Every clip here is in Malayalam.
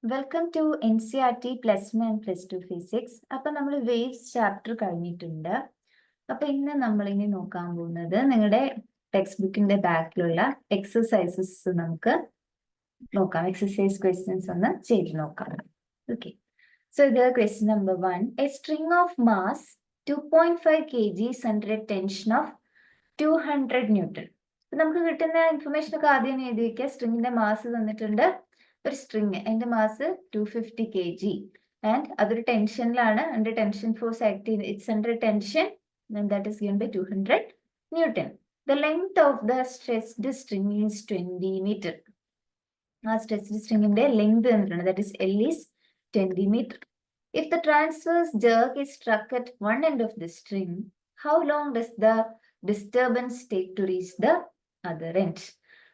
Welcome to NCERT +1 and +2 physics. അപ്പം നമ്മൾ വേവ്സ് ചാപ്റ്റർ കഴിഞ്ഞിട്ടുണ്ട്. അപ്പം ഇന്ന് നമ്മളിനി നോക്കാൻ പോകുന്നത് നിങ്ങളുടെ ടെക്സ്റ്റ് ബുക്കിന്റെ ബാക്കിലുള്ള എക്സസൈസസ് നമുക്ക് നോക്കാം. എക്സസൈസ് ക്വസ്റ്റ്യൻസ് ഒന്ന് ചെയ്ത് നോക്കാം. ഓക്കെ, സോ ഇത് question number 1. A string of mass 2.5 kg under a tension of 200 Newton. നമുക്ക് കിട്ടുന്ന ഇൻഫർമേഷൻ ഒക്കെ ആദ്യം എഴുതി വയ്ക്കുക. സ്ട്രിങ്ങിന്റെ മാസ് തന്നിട്ടുണ്ട്. ഒരു സ്ട്രിങ് അതിന്റെ മാസ് 250 kg ആൻഡ് അതൊരു ടെൻഷനിലാണ്, അണ്ടർ ടെൻഷൻ ഫോഴ്സ് ആക്ട് ചെയ്യുന്നത്. It's under tension that is given by 200 Newton. The length of the stressed string is 20 meter. ആ സ്ട്രെസ്ഡ് സ്ട്രിങ്ങിന്റെ ലെങ്ത് തന്നിട്ടുണ്ട്, that is L is 20 meter. If the transverse jerk is struck at one end of the string, how long does the disturbance take to reach the other end?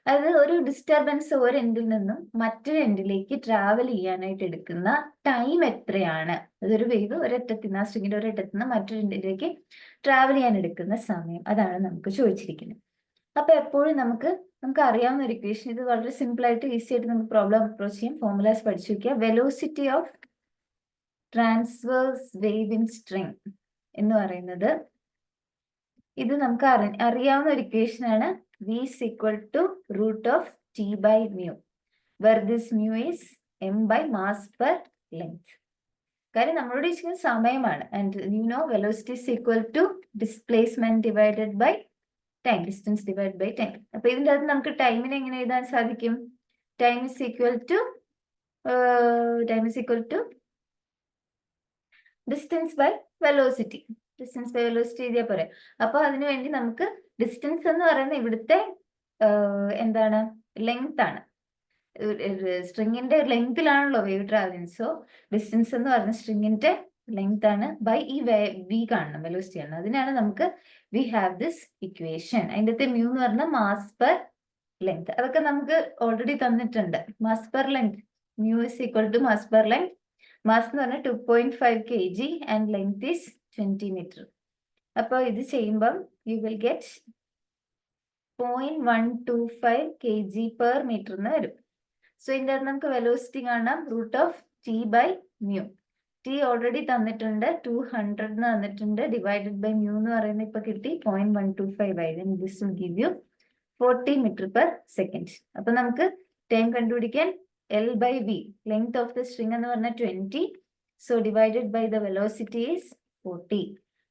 അത് ഒരു ഡിസ്റ്റർബൻസ് ഒരു എൻഡിൽ നിന്നും മറ്റൊരു എൻഡിലേക്ക് ട്രാവൽ ചെയ്യാനായിട്ട് എടുക്കുന്ന ടൈം എത്രയാണ്? അതൊരു വേവ് ഒരറ്റത്തിൽ നിന്ന്, ആ സ്ട്രിങ്ങിന്റെ ഒരറ്റത്ത് നിന്ന് മറ്റൊരു എൻഡിലേക്ക് ട്രാവൽ ചെയ്യാൻ എടുക്കുന്ന സമയം, അതാണ് നമുക്ക് ചോദിച്ചിരിക്കുന്നത്. അപ്പൊ എപ്പോഴും നമുക്ക് അറിയാവുന്ന ഒരു ഇക്വേഷൻ, ഇത് വളരെ സിമ്പിൾ ആയിട്ട് ഈസി ആയിട്ട് നമുക്ക് പ്രോബ്ലം അപ്രോച്ച് ചെയ്യാം. ഫോർമുലാസ് പഠിച്ചു വെക്കുക. Velocity of transverse wave in string എന്ന് പറയുന്നത്, ഇത് നമുക്ക് അറിയാവുന്ന ഒരു ഇക്വേഷൻ ആണ്. V is equal to root of T by mu, where this mu is m by mass per length. കാര്യം നമ്മളോട് ചോദിക്കുന്ന സമയമാണ്. And you know velocity is equal to displacement divided by time, distance divided by time. അപ്പൊ ഇതിൻ്റെ അകത്ത് നമുക്ക് ടൈമിനെ എങ്ങനെ എഴുതാൻ സാധിക്കും? Time is equal to distance by velocity. Distance by velocity എഴുതിയാൽ പോരെ. അപ്പൊ അതിനുവേണ്ടി നമുക്ക് ഡിസ്റ്റൻസ് എന്ന് പറയുന്നത് ഇവിടുത്തെ എന്താണ്, ലെങ്ത് ആണ്. സ്ട്രിങ്ങിന്റെ ലെങ്തിലാണല്ലോ വേവ് ട്രാവലിംഗ്. സോ ഡിസ്റ്റൻസ് എന്ന് പറയുന്ന സ്ട്രിങ്ങിന്റെ ലെങ്ത് ആണ് ബൈ ഈ വി കാണണം, വെലോസിറ്റി ആണ്. അതിനാണ് നമുക്ക് വി ഹാവ് ദിസ് ഇക്വേഷൻ. അതിൻ്റെ മ്യൂ എന്ന് പറഞ്ഞാൽ മാസ് പെർ ലെങ്ത്. അതൊക്കെ നമുക്ക് ഓൾറെഡി തന്നിട്ടുണ്ട്. Mass per length, mu is equal to mass per length. Mass എന്ന് പറഞ്ഞാൽ 2.5 kg and length is 20 meter. അപ്പോൾ ഇത് ചെയ്യുമ്പം you will get 0.125 kg per meter എന്ന് വരും. സോ ഇതിൻ്റെ നമുക്ക് വെലോസിറ്റി കാണാം, root of T by mu. T already തന്നിട്ടുണ്ട്, 200 എന്ന് തന്നിട്ടുണ്ട്, ഡിവൈഡഡ് ബൈ മ്യൂ എന്ന് പറയുന്നത് ഇപ്പൊ കിട്ടി 0.125 ആയിരുന്നു. This will give you 40 meter per second. അപ്പൊ നമുക്ക് ടൈം കണ്ടുപിടിക്കാൻ L by V, length of the string എന്ന് പറഞ്ഞാൽ 20, so divided by the velocity is 40.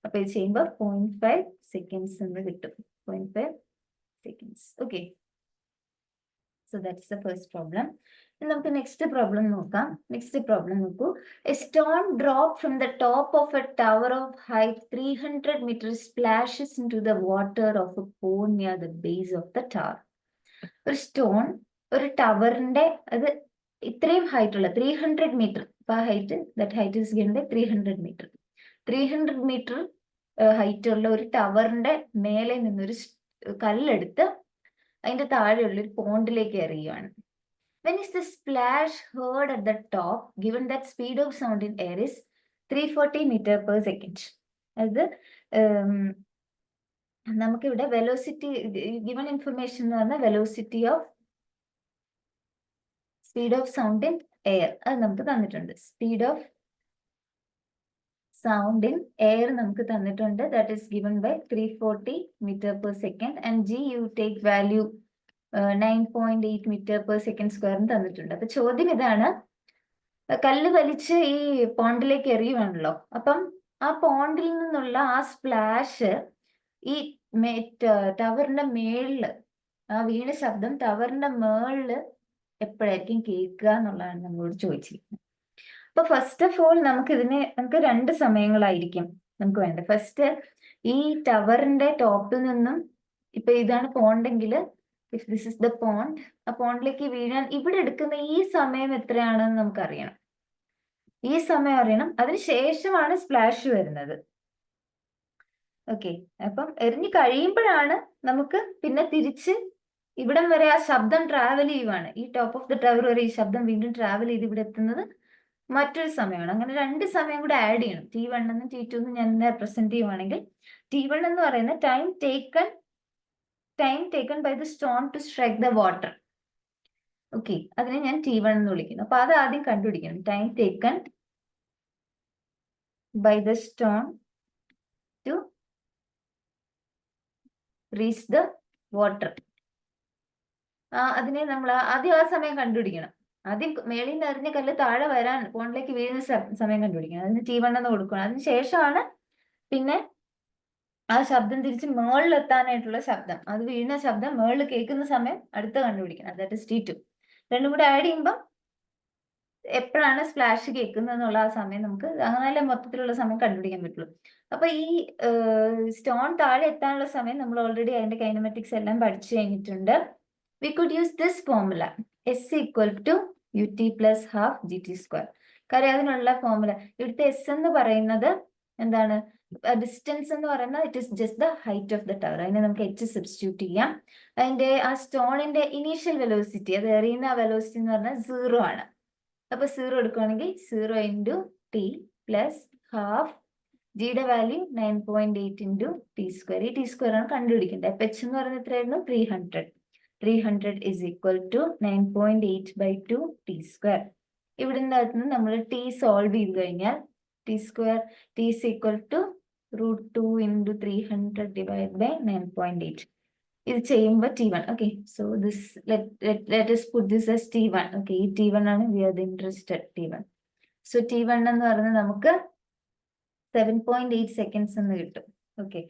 അപ്പൊ ഇത് ചെയ്യുമ്പോൾ 0.5 seconds എന്ന് കിട്ടും. 0.5 seconds. Okay, so that's the first problem. നമുക്ക് നെക്സ്റ്റ് പ്രോബ്ലം നോക്കാം. നെക്സ്റ്റ് പ്രോബ്ലം നോക്കൂ. A stone drop from the top of a tower of height 300 meters splashes into the water of a pond near the base of the tower. ഒരു സ്റ്റോൺ ഒരു ടവറിന്റെ, അത് ഇത്രയും ഹൈറ്റ് ഉള്ള 300 meter, അപ്പൊ height, that height is given by 300 meter. 300 meter height ഉള്ള ഒരു ടവറിന്റെ മേലെ നിന്നൊരു കല്ലെടുത്ത് അതിന്റെ താഴെയുള്ള ഒരു പോണ്ടിലേക്ക് എറിയുകയാണ്. When is the splash heard at the top, given that speed of sound in air is 340 meter per second? അത് നമുക്കിവിടെ വെലോസിറ്റി ഗിവൺ ഇൻഫർമേഷൻ എന്ന് പറഞ്ഞാൽ velocity of speed of sound in air, അത് നമുക്ക് തന്നിട്ടുണ്ട്. Speed of sound in air നമുക്ക് തന്നിട്ടുണ്ട്, that is given by 340 meter per second. And G you take value 9.8 meter per second square തന്നിട്ടുണ്ട്. അപ്പൊ ചോദ്യം ഇതാണ്, കല്ല് വലിച്ച് ഈ പോണ്ടിലേക്ക് എറിയുവാണല്ലോ. അപ്പം ആ പോണ്ടിൽ നിന്നുള്ള ആ സ്പ്ലാഷ് ഈ ടവറിന്റെ മേളില്, ആ വീണ ശബ്ദം ടവറിന്റെ മേളില് എപ്പോഴായിരിക്കും കേൾക്കുക എന്നുള്ളതാണ് നമ്മളോട് ചോദിച്ചിരിക്കുന്നത്. അപ്പൊ ഫസ്റ്റ് ഓഫ് ഓൾ നമുക്ക് രണ്ട് സമയങ്ങളായിരിക്കും നമുക്ക് വേണ്ടത്. ഫസ്റ്റ്, ഈ ടവറിന്റെ ടോപ്പിൽ നിന്നും, ഇപ്പൊ ഇതാണ് പോണ്ടെങ്കിൽ, if this is the pond, ആ പോണ്ടിലേക്ക് വീഴാൻ ഇവിടെ എടുക്കുന്ന ഈ സമയം എത്രയാണെന്ന് നമുക്കറിയണം. ഈ സമയം അറിയണം. അതിനുശേഷമാണ് സ്പ്ലാഷ് വരുന്നത്. ഓക്കെ, അപ്പം എറിഞ്ഞു കഴിയുമ്പോഴാണ് നമുക്ക് പിന്നെ തിരിച്ച് ഇവിടം വരെ ആ ശബ്ദം ട്രാവൽ ചെയ്യുവാണ്. ഈ ടോപ്പ് ഓഫ് ദ ടവർ വരെ ഈ ശബ്ദം വീണ്ടും ട്രാവൽ ചെയ്ത് ഇവിടെ എത്തുന്നത് മറ്റൊരു സമയമാണ്. അങ്ങനെ രണ്ട് സമയം കൂടെ ആഡ് ചെയ്യണം. T1 എന്നും T2 എന്നും ഞാൻ റെപ്രസെന്റ് ചെയ്യുവാണെങ്കിൽ, T1 എന്ന് പറയുന്ന time taken by the stone to strike the water. Okay, അതിനെ ഞാൻ T1 എന്ന് വിളിക്കുന്നു. അപ്പൊ അത് ആദ്യം കണ്ടുപിടിക്കണം. Time taken by the stone to reach the water. അതിനെ നമ്മൾ ആദ്യം ആ സമയം കണ്ടുപിടിക്കണം. ആദ്യം മേളിൽ നിന്ന് എറിഞ്ഞ കല്ല് താഴെ വരാൻ ഫോണിലേക്ക് വീഴുന്ന സമയം കണ്ടുപിടിക്കണം. അതിന് T1 എന്ന് കൊടുക്കണം. അതിന് ശേഷമാണ് പിന്നെ ആ ശബ്ദം തിരിച്ച് മേളിലെത്താനായിട്ടുള്ള ശബ്ദം, അത് വീഴുന്ന ശബ്ദം മേളിൽ കേൾക്കുന്ന സമയം അടുത്ത് കണ്ടുപിടിക്കണം. That is T2. രണ്ടും കൂടെ ആഡ് ചെയ്യുമ്പോൾ എപ്പോഴാണ് സ്പ്ലാഷ് കേൾക്കുന്നത് എന്നുള്ള ആ സമയം നമുക്ക് അങ്ങനെ മൊത്തത്തിലുള്ള സമയം കണ്ടുപിടിക്കാൻ പറ്റുള്ളൂ. അപ്പൊ ഈ സ്റ്റോൺ താഴെ എത്താനുള്ള സമയം നമ്മൾ ഓൾറെഡി അതിന്റെ കൈനമാറ്റിക്സ് എല്ലാം പഠിച്ചു കഴിഞ്ഞിട്ടുണ്ട്. We could use this formula S equal to UT plus half GT². കാര്യം അതിനുള്ള ഫോർമുല ഇവിടുത്തെ S എന്ന് പറയുന്നത് എന്താണ്, ഡിസ്റ്റൻസ് എന്ന് പറയുന്നത് it is just the height of the tower. അതിനെ നമുക്ക് H സബ്സ്റ്റിറ്റ്യൂട്ട് ചെയ്യാം. അതിന്റെ ആ സ്റ്റോണിന്റെ ഇനീഷ്യൽ വെലോസിറ്റി, അത് എറിയുന്ന വെലോസിറ്റി എന്ന് പറഞ്ഞാൽ 0 ആണ്. അപ്പൊ 0 എടുക്കുകയാണെങ്കിൽ 0 ഇൻറ്റു T പ്ലസ് ഹാഫ് ജിയുടെ വാല്യൂ 9.8 ഇൻറ്റു T². ഈ T² ആണ് കണ്ടുപിടിക്കേണ്ടത്. അപ്പൊ H എന്ന് പറയുന്നത് എത്രയായിരുന്നു? 300. 300 is equal to 9.8 by 2 T². ഇവിടെ നിന്ന് നമ്മൾ T സോൾവ് ചെയ്ത് കഴിഞ്ഞാൽ T² T is equal to √2 into 300 divided by 9.8. ഇത് ചെയ്യുമ്പോൾ T1. Okay, so this let us put this as T1. Okay, ഈ T1 ആണ് we are interested. T1. So T1 എന്ന് പറയുന്നത് നമുക്ക് 7.8 seconds എന്ന് കിട്ടും. ഓക്കെ,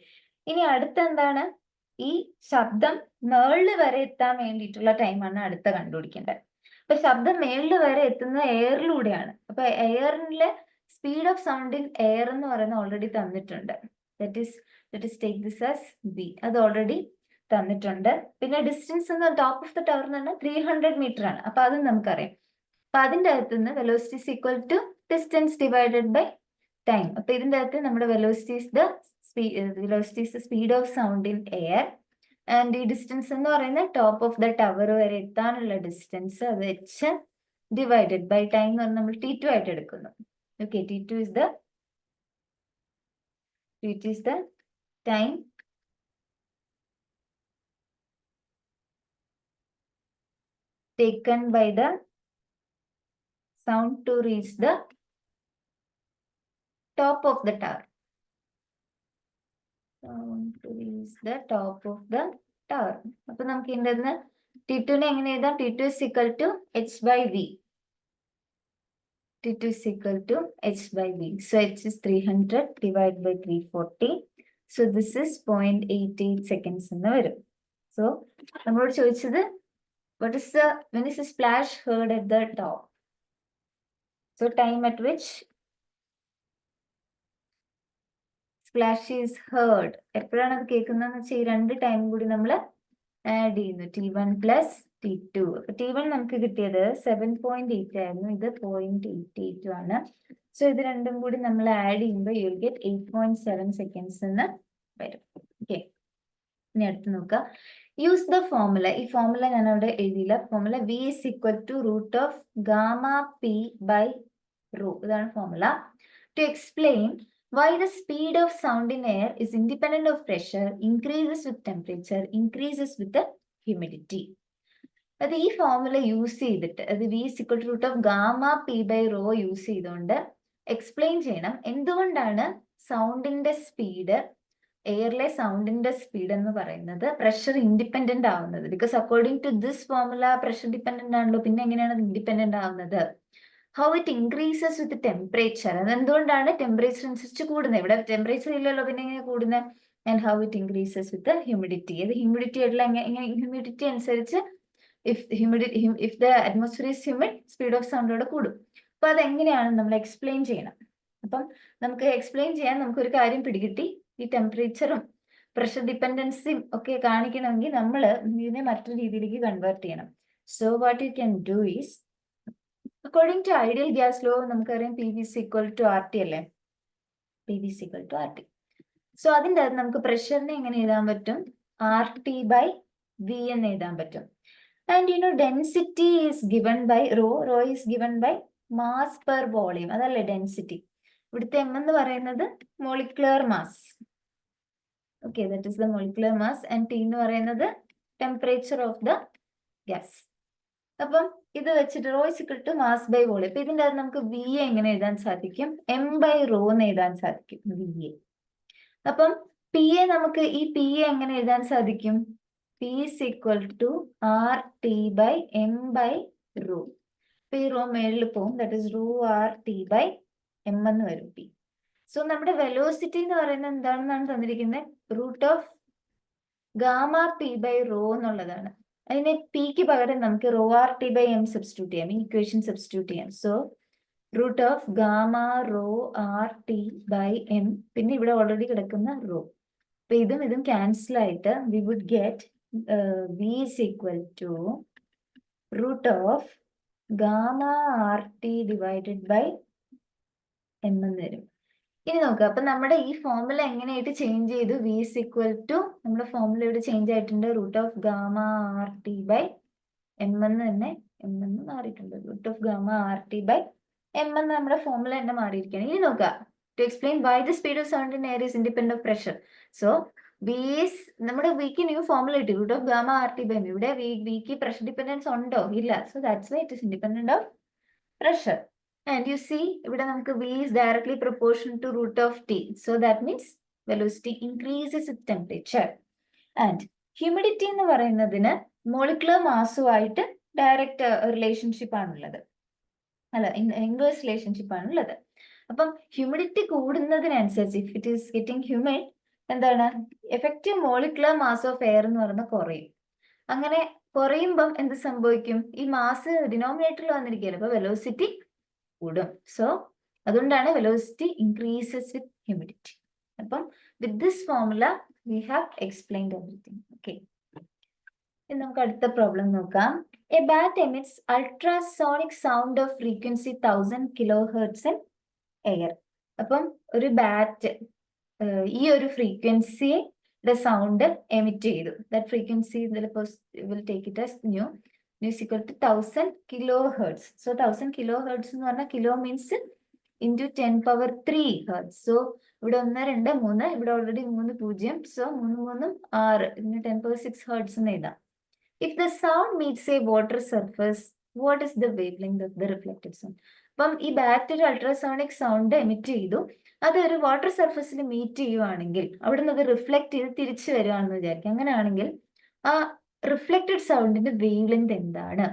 ഇനി അടുത്ത എന്താണ്, ഈ ശബ്ദം മേളിൽ വരെ എത്താൻ വേണ്ടിയിട്ടുള്ള ടൈമാണ് അടുത്ത കണ്ടുപിടിക്കേണ്ടത്. അപ്പൊ ശബ്ദം മേളിൽ വരെ എത്തുന്നത് എയറിലൂടെയാണ്. അപ്പൊ എയറിലെ speed of sound in air എന്ന് പറയുന്നത് ഓൾറെഡി തന്നിട്ടുണ്ട്. That is take this as B. അത് ഓൾറെഡി തന്നിട്ടുണ്ട്. പിന്നെ ഡിസ്റ്റൻസ് എന്ന് ടോപ്പ് ഓഫ് ദ ടവർ എന്ന് പറഞ്ഞാൽ 300 മീറ്റർ ആണ്. അപ്പൊ അതും നമുക്കറിയാം. അപ്പൊ അതിന്റെ അകത്ത് നിന്ന് velocity is equal to distance divided by time. അപ്പൊ ഇതിന്റെ അകത്ത് നമ്മുടെ velocity is the speed of sound in air. And ഈ ഡിസ്റ്റൻസ് എന്ന് പറയുന്നത് ടോപ്പ് ഓഫ് ദ ടവർ വരെ എത്താനുള്ള ഡിസ്റ്റൻസ്, അത് H ഡിവൈഡഡ് ബൈ ടൈം എന്ന് പറഞ്ഞാൽ നമ്മൾ T2 ആയിട്ട് എടുക്കുന്നു. Okay, T2 is the time taken by the sound to reach the top of the tower. Sound to reach the top of the tower. അപ്പൊ നമുക്ക് ഇതിന്റെ T2 നെ എങ്ങനെ എഴുതാം? T2 is equal to H by V. T2 is equal to H by V. So H is 300 divided by 340. So this is 0.88 seconds എന്ന് വരും. So നമ്മളോട് ചോദിച്ചത് when is the splash heard at the top? So time at which splash is heard. എപ്പോഴാണ് അത് കേൾക്കുന്നതെന്ന് വെച്ചാൽ ഈ രണ്ട് ടൈം കൂടി നമ്മൾ ആഡ് ചെയ്യുന്നു. T1 plus T2. T1 നമുക്ക് കിട്ടിയത് 7.8 ആയിരുന്നു, ഇത് 0.88 ആണ്. സോ ഇത് രണ്ടും കൂടി നമ്മൾ ആഡ് ചെയ്യുമ്പോൾ യു വിൽ ഗെറ്റ് 8.7 seconds എന്ന് വരും. ഓക്കെ, ഇനി അടുത്ത് നോക്കുക. Use the formula. ഈ ഫോർമുല ഞാൻ അവിടെ എഴുതിയില്ല. Formula V is equal to root of gamma P by rho. ഇതാണ് formula. To explain why the speed of sound in air is independent of pressure, increases with temperature, increases with the humidity. അത് ഈ ഫോർമുല യൂസ് ചെയ്തിട്ട്, അത് V is equal to root of gamma P by rho use ചെയ്തുകൊണ്ട് എക്സ്പ്ലെയിൻ ചെയ്യണം എന്തുകൊണ്ടാണ് സൗണ്ടിന്റെ സ്പീഡ്, എയറിലെ സൗണ്ടിന്റെ സ്പീഡ് എന്ന് പറയുന്നത് പ്രഷർ ഇൻഡിപെൻഡന്റ് ആവുന്നത്. Because according to this formula pressure dependent ആണല്ലോ, പിന്നെ എങ്ങനെയാണ് ഇൻഡിപെൻഡന്റ് ആവുന്നത്? How it increases with temperature, അതെന്തുകൊണ്ടാണ് ടെമ്പറേച്ചർ അനുസരിച്ച് കൂടുന്നത്? ഇവിടെ ടെമ്പറേച്ചർ ഇല്ലല്ലോ, പിന്നെ എങ്ങനെ കൂടുന്നത്? And how it increases with humidity. അത് ഹ്യൂമിഡിറ്റി ആയിട്ടുള്ള ഹ്യൂമിഡിറ്റി അനുസരിച്ച് if the atmosphere is humid, speed of സൗണ്ടോടെ കൂടും. അപ്പൊ അതെങ്ങനെയാണ് നമ്മൾ എക്സ്പ്ലെയിൻ ചെയ്യണം. അപ്പം നമുക്ക് എക്സ്പ്ലെയിൻ ചെയ്യാൻ നമുക്കൊരു കാര്യം പിടികിട്ടി. ഈ ടെമ്പറേച്ചറും പ്രഷർ ഡിപ്പെൻഡൻസിയും ഒക്കെ കാണിക്കണമെങ്കിൽ നമ്മൾ ഇതിനെ മറ്റൊരു രീതിയിലേക്ക് കൺവേർട്ട് ചെയ്യണം. So what you can do is, according to ideal gas law നമുക്കറിയാം PV is equal to RT അല്ലേ? PV is equal to RT. So അതിൻ്റെ അകത്ത് നമുക്ക് പ്രഷറിനെ എങ്ങനെ എഴുതാൻ പറ്റും? RT by V എന്ന് എഴുതാൻ പറ്റും. And you know density is given by rho. Rho is given by mass per volume. അതല്ലേ ഡെൻസിറ്റി. ഇവിടുത്തെ M എന്ന് പറയുന്നത് molecular mass. Okay, that is the molecular mass. And T എന്ന് പറയുന്നത് ടെമ്പറേച്ചർ ഓഫ് ദ ഗ്യാസ്. അപ്പം ഇത് വെച്ചിട്ട് rho is equal to mass by volume. അപ്പൊ ഇതിന്റെ അകത്ത് നമുക്ക് വി എ എങ്ങനെ എഴുതാൻ സാധിക്കും? എം ബൈ റോ എന്ന് എഴുതാൻ സാധിക്കും വി എ. അപ്പം പി എ നമുക്ക് ഈ പി എ എങ്ങനെ എഴുതാൻ സാധിക്കും? P is equal to R T by M by rho. അപ്പൊ ഈ റോ മേളിൽ പോകും, that is rho R T by M എന്ന് വരും പി. സോ നമ്മുടെ വെലോസിറ്റി എന്ന് പറയുന്നത് എന്താണെന്നാണ് തന്നിരിക്കുന്നത്? Root of gamma P by rho എന്നുള്ളതാണ്. അതിനെ പിക്ക് പകരം നമുക്ക് rho R T by M substitute ചെയ്യാം, ഈ ഇക്വേഷൻ സബ്സ്റ്റിറ്റ്യൂട്ട് ചെയ്യാം. So root of gamma rho R T by M, പിന്നെ ഇവിടെ ഓൾറെഡി കിടക്കുന്ന റോ. അപ്പൊ ഇതും ക്യാൻസൽ ആയിട്ട് we would get V is equal to root of gamma R T divided by M എന്ന് വരും. ഇനി നോക്കുക, അപ്പൊ നമ്മുടെ ഈ ഫോർമുല എങ്ങനെയായിട്ട് ചേഞ്ച് ചെയ്തു? വി ഇസ് ഈക്വൽ ടു നമ്മുടെ ഫോർമുല ഇവിടെ ചേഞ്ച് ആയിട്ടുണ്ട്, root of gamma R T by M എന്ന് തന്നെ എം എന്ന് മാറിയിട്ടുണ്ട്. Root of gamma R T by M എന്ന് നമ്മുടെ ഫോർമുല തന്നെ മാറിയിരിക്കുകയാണ്. ഇനി നോക്കുക, to explain why the speed of sound in air is independent of pressure. So നമ്മുടെ വിക്ക് ന്യൂ ഫോർമുല കിട്ടി, root of gamma R T by M. ഇവിടെ വിക്ക് പ്രഷർ ഡിപെൻഡൻസ് ഉണ്ടോ? ഇല്ല. So that's why it is independent of pressure. And you see, ഇവിടെ നമുക്ക് v is directly proportional to root of t. So that means velocity increases with temperature. And humidity എന്ന് പറയുന്നതിന് molecular മാസുമായിട്ട് ഡയറക്റ്റ് റിലേഷൻഷിപ്പ് ആണുള്ളത്, അല്ല ഇൻവേഴ്സ് റിലേഷൻഷിപ്പ് ആണുള്ളത്. അപ്പം ഹ്യൂമിഡിറ്റി കൂടുന്നതിനനുസരിച്ച്, if it is getting humid, എന്താണ് effective molecular mass of air എന്ന് പറയുന്നത് കുറയും. അങ്ങനെ കുറയുമ്പം എന്ത് സംഭവിക്കും? ഈ മാസ് ഡിനോമിനേറ്ററിൽ വന്നിരിക്കുകയല്ലോ, അപ്പൊ വെലോസിറ്റി കൂടും. സോ അതുകൊണ്ടാണ് വെലോസിറ്റി ഇൻക്രീസസ് വിത്ത് ഹ്യൂമിഡിറ്റി. അപ്പം with this formula we have explained everything. Okay, നമുക്ക് അടുത്ത പ്രോബ്ലം നോക്കാം. A bat emits ultrasonic sound of frequency 1000 kHz in air. അപ്പം ഒരു ബാറ്റ് ഈ ഒരു ഫ്രീക്വൻസിയെ സൗണ്ട് എമിറ്റ് ചെയ്തു. That frequency will take it as nu is equal to 1000 kHz. So 1000 kHz എന്ന് പറഞ്ഞാൽ kilo means into 10⁻³ hertz. So ഇവിടെ 1 2 3, ഇവിടെ ഓൾറെഡി 3 0. സോ 3 3 6, ഇതിന് 10⁻6 ഹെർട്സ് എന്ന് എഴുതാം. If the sound meats A water surface, what is the wave length of the reflected sound? അപ്പം ഈ ബാറ്റ് ഒരു അൾട്രാസോണിക് സൗണ്ട് എമിറ്റ് ചെയ്തു, അത് ഒരു വാട്ടർ സർഫസിൽ മീറ്റ് ചെയ്യുവാണെങ്കിൽ അവിടെ നിന്ന് അത് റിഫ്ലക്ട് ചെയ്ത് തിരിച്ചു വരികയാണെന്ന് വിചാരിക്കും. അങ്ങനെയാണെങ്കിൽ ആ റിഫ്ലക്റ്റഡ് സൗണ്ടിന്റെ വേവ് ലെങ്ത് എന്താണ്?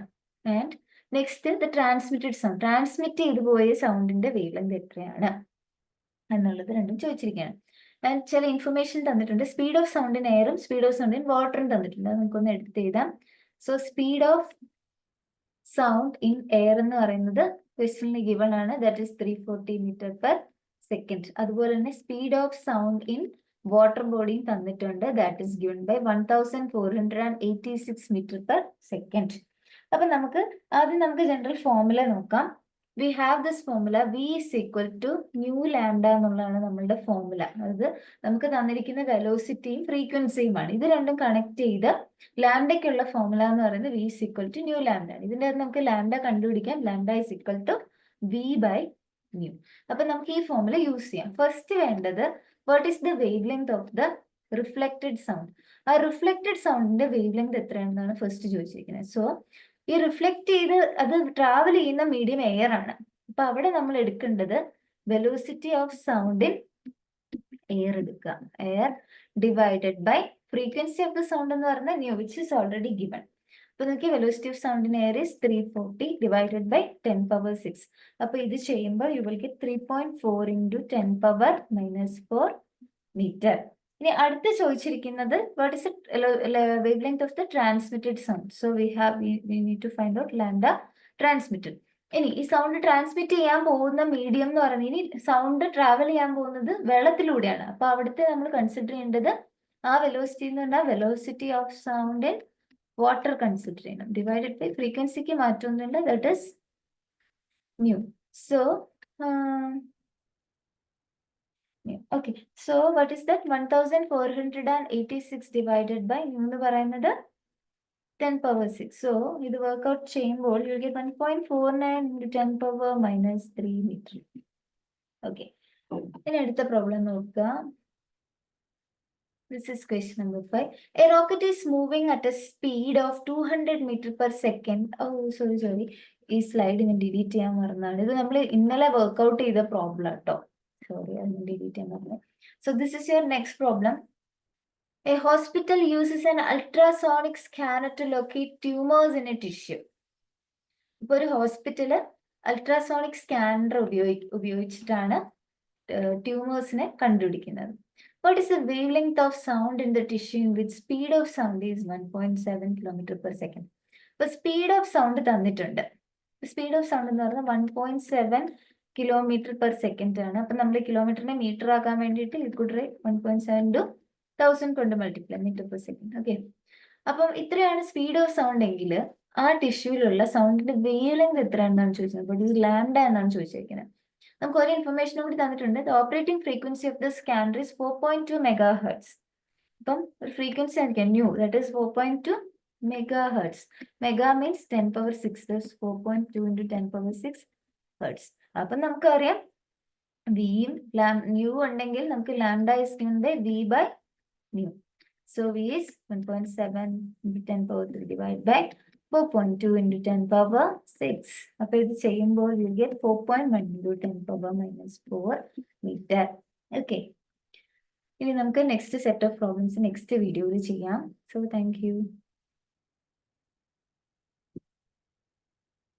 And next the transmitted sound, transmit ചെയ്തു പോയ സൗണ്ടിന്റെ വേവ് ലെങ്ത് എത്രയാണ് എന്നുള്ളത് രണ്ടും ചോദിച്ചിരിക്കുകയാണ്. ആൻഡ് ചില ഇൻഫർമേഷൻ തന്നിട്ടുണ്ട്. സ്പീഡ് ഓഫ് സൗണ്ട് ഇൻ എയറും സ്പീഡ് ഓഫ് സൗണ്ട് ഇൻ വാട്ടറും തന്നിട്ടുണ്ട്. അത് നമുക്കൊന്ന് എടുത്ത് എഴുതാം. So speed of sound in air എന്ന് പറയുന്നത് ക്വസ്റ്റ്യനിൽ ഗിവൺ ആണ്, ദാറ്റ് ഈസ് 340 m/s. അതുപോലെ തന്നെ speed of sound in water ബോഡിയും തന്നിട്ടുണ്ട്, that is given by 1486 m/s. അപ്പൊ നമുക്ക് ആദ്യം നമുക്ക് ജനറൽ ഫോർമുല നോക്കാം. We have this formula, V is equal to nu lambda എന്നുള്ളതാണ് നമ്മളുടെ ഫോർമുല. അതായത് നമുക്ക് തന്നിരിക്കുന്ന വെലോസിറ്റിയും ഫ്രീക്വൻസിയുമാണ്. ഇത് രണ്ടും കണക്ട് ചെയ്ത് ലാംഡയ്ക്കുള്ള ഫോർമുല എന്ന് പറയുന്നത് V is equal to nu lambda ആണ്. ഇതിന്റെ അകത്ത് നമുക്ക് ലാംഡ കണ്ടുപിടിക്കാം. Lambda is equal to V by nu. അപ്പൊ നമുക്ക് ഈ ഫോർമുല യൂസ് ചെയ്യാം. ഫസ്റ്റ് വേണ്ടത് what is the wavelength of the reflected sound? ആ റിഫ്ലക്റ്റഡ് സൗണ്ടിന്റെ വേവ് ലെങ്ത് എത്രയാണെന്നാണ് ഫസ്റ്റ് ചോദിച്ചിരിക്കുന്നത്. സോ ഈ റിഫ്ലക്ട് ചെയ്ത് അത് ട്രാവൽ ചെയ്യുന്ന മീഡിയം എയർ ആണ്. അപ്പൊ അവിടെ നമ്മൾ എടുക്കേണ്ടത് velocity of sound in air എടുക്കുക. Air divided by frequency of the sound എന്ന് പറഞ്ഞാൽ nu, which is already given. അപ്പൊ നോക്കി, velocity of sound in air is 340 divided by 10⁻6. അപ്പൊ ഇത് ചെയ്യുമ്പോൾ യു വിൽ ഗെറ്റ് 3.4 × 10⁻⁻4 മീറ്റർ. ഇനി അടുത്ത് ചോദിച്ചിരിക്കുന്നത് what is wavelength of the transmitted sound. So we need to find out lambda transmitted. ഇനി ഈ സൗണ്ട് ട്രാൻസ്മിറ്റ് ചെയ്യാൻ പോകുന്ന മീഡിയം എന്ന് പറയുന്നത്, ഇനി സൗണ്ട് ട്രാവൽ ചെയ്യാൻ പോകുന്നത് വെള്ളത്തിലൂടെയാണ്. അപ്പൊ അവിടുത്തെ നമ്മൾ കൺസിഡർ ചെയ്യേണ്ടത് ആ വെലോസിറ്റി എന്ന് പറഞ്ഞാൽ velocity of sound in water consider ചെയ്യണം, ഡിവൈഡഡ് ബൈ ഫ്രീക്വൻസിക്ക് മാറ്റമൊന്നുമില്ല, that is nu. So okay, so what is that? 1486 divided by nu എന്ന് പറയുന്നത് 10⁻6. സോ ഇത് വർക്ക്ഔട്ട് ചെയ്യുമ്പോൾ യു ഗെറ്റ് 1.49 × 10⁻³ മീറ്റർ. ഓക്കെ, ഇനി അടുത്ത പ്രോബ്ലം നോക്കുക. This is question number 5. A rocket is moving at a speed of 200 meter per second. Oh, sorry. ഈ സ്ലൈഡ് ഞാൻ ഡിലീറ്റ് ചെയ്യാൻ മറന്നാണ്. ഇത് നമ്മൾ ഇന്നലെ വർക്ക്ഔട്ട് ചെയ്ത പ്രോബ്ലം കേട്ടോ. സോറി, അത് ഡിലീറ്റ് ചെയ്യാൻ മറന്നു. So this is your next problem. A hospital uses an ultrasonic scanner to locate tumors in a tissue. ഇപ്പോൾ ഒരു ഹോസ്പിറ്റല് അൾട്രാസോണിക് സ്കാനർ ഉപയോഗിച്ചിട്ടാണ് ട്യൂമേഴ്സിനെ കണ്ടുപിടിക്കുന്നത്. What is the wavelength of sound in the tissue in which speed of sound is 1.7 km per second? അപ്പോൾ സ്പീഡ് ഓഫ് സൗണ്ട് തന്നിട്ടുണ്ട്. സ്പീഡ് ഓഫ് സൗണ്ട് എന്ന് പറഞ്ഞാൽ 1.7 കിലോമീറ്റർ പെർ സെക്കൻഡ് ആണ്. അപ്പം നമ്മൾ കിലോമീറ്ററിനെ മീറ്റർ ആക്കാൻ വേണ്ടിയിട്ട് ഇത് കൂടെ 1.7 to 1000 കൊണ്ട് multiply meter per second. Okay, അപ്പം ഇത്രയാണ് സ്പീഡ് ഓഫ് സൗണ്ട് എങ്കിൽ ആ ടിഷ്യൂവിലുള്ള സൗണ്ടിന്റെ വേവ് ലെങ്ത് എത്രയാണെന്നാണ് ചോദിച്ചത്. അപ്പോൾ ഇത് ലാംഡ എന്നാണ് ചോദിച്ചിരിക്കുന്നത്. നമുക്ക് ഒരു ഇൻഫർമേഷൻ കൂടി തന്നിട്ടുണ്ട്. The operating frequency of the scanner is 4.2 megahertz. അപ്പം ഒരു ഫ്രീക്വൻസി ആയിരിക്കാം nu, that is 4.2 megahertz. Mega means 10⁻⁶. 4.2 into 10⁻⁶ hertz. അപ്പം നമുക്കറിയാം വിയും ന്യൂ ഉണ്ടെങ്കിൽ നമുക്ക് lambda is given by V by nu. So V is 1.7 into 10⁻3 divided by 4.2 into 10⁻⁶. അപ്പോൾ ഇത് ചെയ്യുമ്പോൾ you get 4.1 into 10⁻⁻4 meter. Okay, ഇനി നമുക്ക് next set of problems next വീഡിയോയിൽ ചെയ്യാം. So thank you.